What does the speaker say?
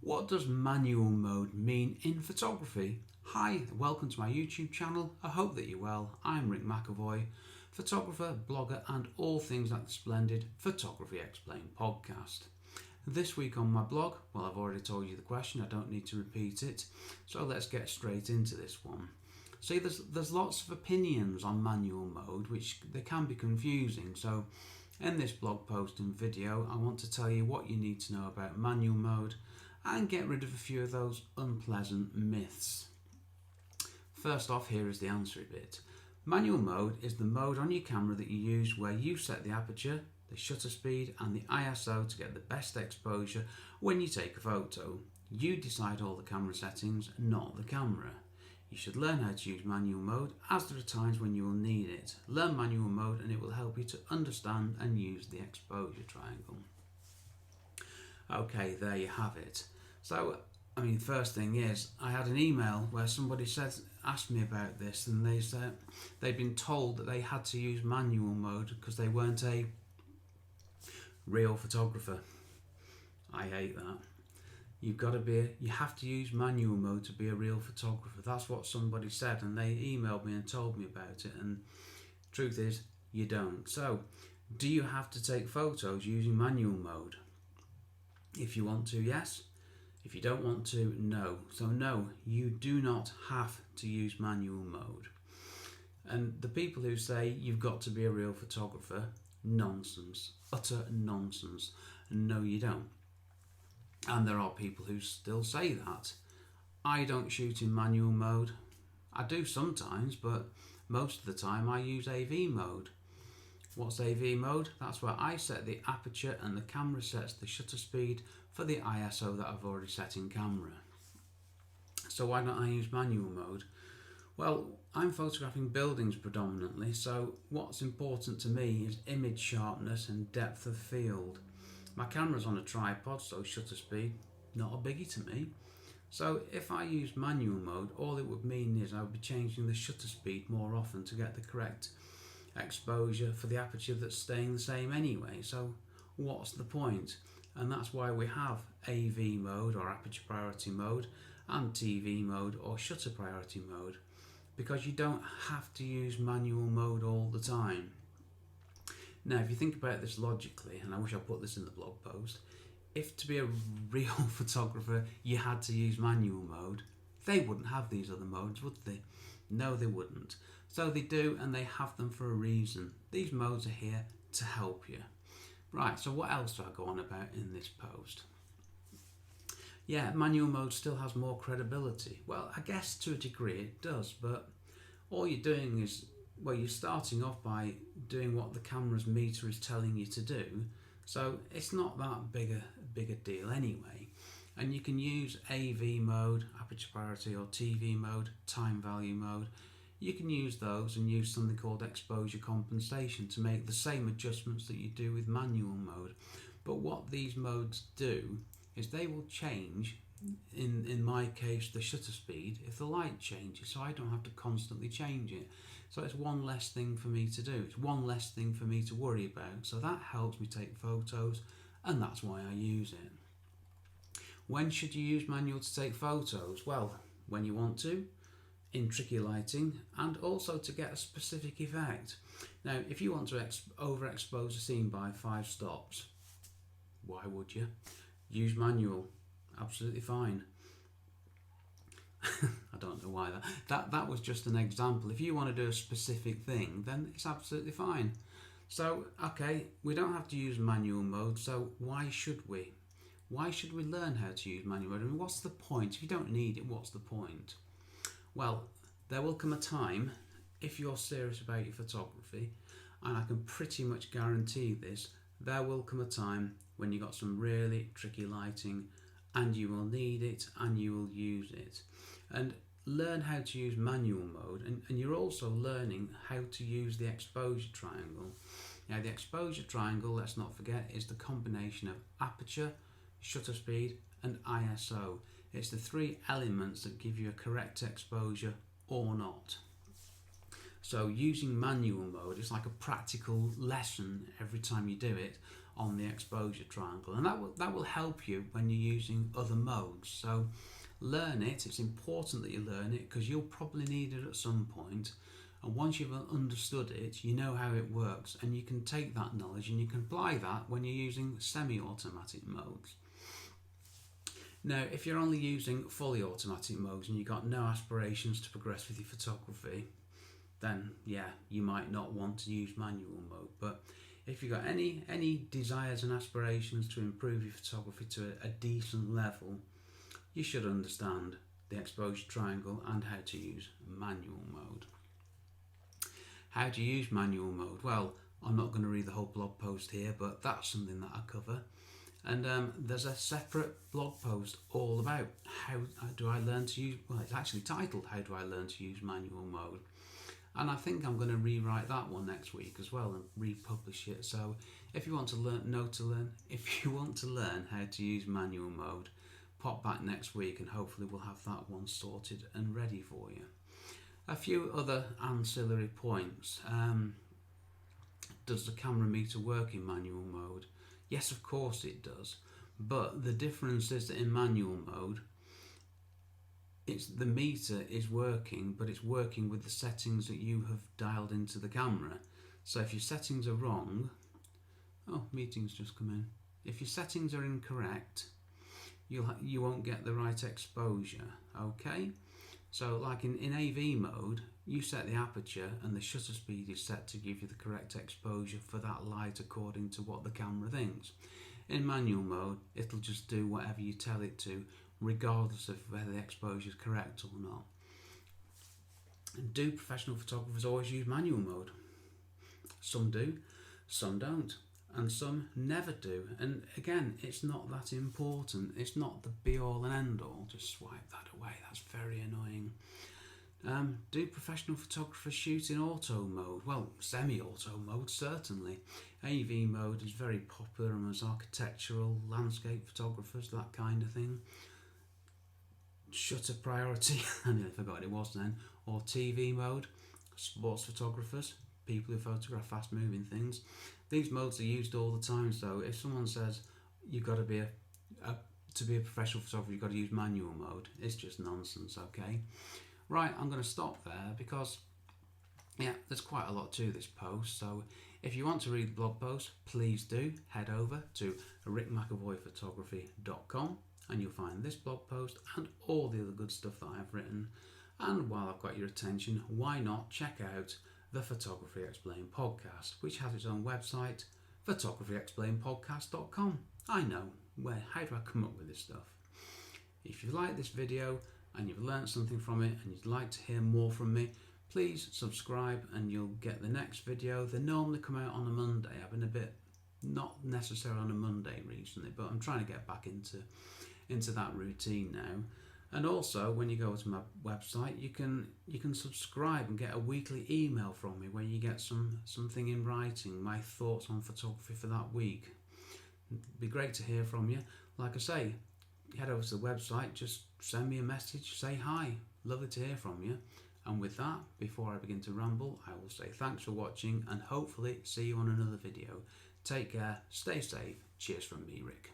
What does manual mode mean in photography? Hi, welcome to my YouTube channel. I hope that you're well. I'm McEvoy, photographer, blogger, and all things like the splendid Photography Explained podcast. This week on my blog, well, I've already told you the question, I don't need to repeat it. So let's get straight into this one. See, there's lots of opinions on manual mode, which they can be confusing. So in this blog post and video, I want to tell you what you need to know about manual mode and get rid of a few of those unpleasant myths. First off, here is the answer bit. Manual mode is the mode on your camera that you use where you set the aperture, the shutter speed and the ISO to get the best exposure when you take a photo. You decide all the camera settings, not the camera. You should learn how to use manual mode, as there are times when you will need it. Learn manual mode and it will help you to understand and use the exposure triangle. Okay, there you have it. So, first thing is, I had an email where somebody asked me about this, and they said they'd been told that they had to use manual mode because they weren't a real photographer. I hate that. You have to use manual mode to be a real photographer. That's what somebody said, and they emailed me and told me about it. And truth is, you don't. So, do you have to take photos using manual mode? If you want to, yes. If you don't want to, no. So no, you do not have to use manual mode. And the people who say you've got to be a real photographer, nonsense. Utter nonsense. No, you don't. And there are people who still say that. I don't shoot in manual mode. I do sometimes, but most of the time I use AV mode. What's AV mode? That's where I set the aperture and the camera sets the shutter speed for the ISO that I've already set in camera. So why don't I use manual mode? Well, I'm photographing buildings predominantly, so what's important to me is image sharpness and depth of field. My camera's on a tripod, so shutter speed, not a biggie to me. So if I use manual mode, all it would mean is I would be changing the shutter speed more often to get the correct exposure for the aperture that's staying the same anyway. So what's the point? And that's why we have AV mode or aperture priority mode and TV mode or shutter priority mode, because you don't have to use manual mode all the time. Now, if you think about this logically, and I wish I put this in the blog post, if to be a real photographer you had to use manual mode, they wouldn't have these other modes, would they? No, they wouldn't. So they do, and they have them for a reason. These modes are here to help you. Right, so what else do I go on about in this post? Yeah, manual mode still has more credibility. Well, I guess to a degree it does, but all you're doing is, well, you're starting off by doing what the camera's meter is telling you to do, so it's not that big a deal anyway. And you can use AV mode, aperture priority, or TV mode, time value mode. You can use those and use something called exposure compensation to make the same adjustments that you do with manual mode. But what these modes do is they will change, in my case, the shutter speed if the light changes, so I don't have to constantly change it. So it's one less thing for me to do. It's one less thing for me to worry about. So that helps me take photos, and that's why I use it. When should you use manual to take photos? Well, when you want to, in tricky lighting, and also to get a specific effect. Now, if you want to overexpose a scene by 5 stops, why would you? Use manual. Absolutely fine. I don't know why that was just an example. If you want to do a specific thing, then it's absolutely fine. So, okay, we don't have to use manual mode, so why should we? Why should we learn how to use manual mode? What's the point? If you don't need it, what's the point? Well, there will come a time, if you're serious about your photography, and I can pretty much guarantee this, there will come a time when you've got some really tricky lighting and you will need it and you will use it. And learn how to use manual mode, and you're also learning how to use the exposure triangle. Now, the exposure triangle, let's not forget, is the combination of aperture, shutter speed and ISO. It's the 3 elements that give you a correct exposure or not. So using manual mode is like a practical lesson every time you do it on the exposure triangle, and that will help you when you're using other modes. So learn it. It's important that you learn it because you'll probably need it at some point. And once you've understood it, you know how it works, and you can take that knowledge and you can apply that when you're using semi-automatic modes. Now, if you're only using fully automatic modes and you've got no aspirations to progress with your photography, then yeah, you might not want to use manual mode. But if you've got any desires and aspirations to improve your photography to a decent level, you should understand the exposure triangle and how to use manual mode. How to use manual mode? Well, I'm not going to read the whole blog post here, but that's something that I cover. And there's a separate blog post all about how do I learn to use, well, it's actually titled How Do I Learn to Use Manual Mode? And I think I'm going to rewrite that one next week as well and republish it. So if you want to if you want to learn how to use manual mode, pop back next week and hopefully we'll have that one sorted and ready for you. A few other ancillary points. Does the camera meter work in manual mode? Yes, of course it does. But the difference is that in manual mode, the meter is working, but it's working with the settings that you have dialed into the camera. So if your settings are wrong, meeting's just come in. If your settings are incorrect, you won't get the right exposure. Okay. So like in AV mode, you set the aperture and the shutter speed is set to give you the correct exposure for that light according to what the camera thinks. In manual mode, it'll just do whatever you tell it to, regardless of whether the exposure is correct or not. And do professional photographers always use manual mode? Some do, some don't, and some never do. And again, it's not that important. It's not the be all and end all. Just swipe that away. That's very annoying. Do professional photographers shoot in auto mode? Well, semi-auto mode, certainly. AV mode is very popular amongst architectural, landscape photographers, that kind of thing. Shutter priority, I nearly forgot what it was then. Or TV mode, sports photographers, people who photograph fast moving things. These modes are used all the time, so if someone says you've got to be to be a professional photographer, you've got to use manual mode, it's just nonsense, okay? Right, I'm going to stop there because, yeah, there's quite a lot to this post. So if you want to read the blog post, please do head over to rickmcavoyphotography.com and you'll find this blog post and all the other good stuff that I've written. And while I've got your attention, why not check out the Photography Explained podcast, which has its own website, photographyexplainedpodcast.com. I know, how do I come up with this stuff? If you like this video and you've learned something from it and you'd like to hear more from me, please subscribe and you'll get the next video. They normally come out on a Monday. I've been a bit not necessarily on a Monday recently, but I'm trying to get back into that routine now. And also, when you go to my website, you can subscribe and get a weekly email from me where you get something in writing, my thoughts on photography for that week. It'd be great to hear from you. Like I say, head over to the website, just send me a message, say hi. Lovely to hear from you. And with that, before I begin to ramble, I will say thanks for watching and hopefully see you on another video. Take care, stay safe. Cheers from me, Rick.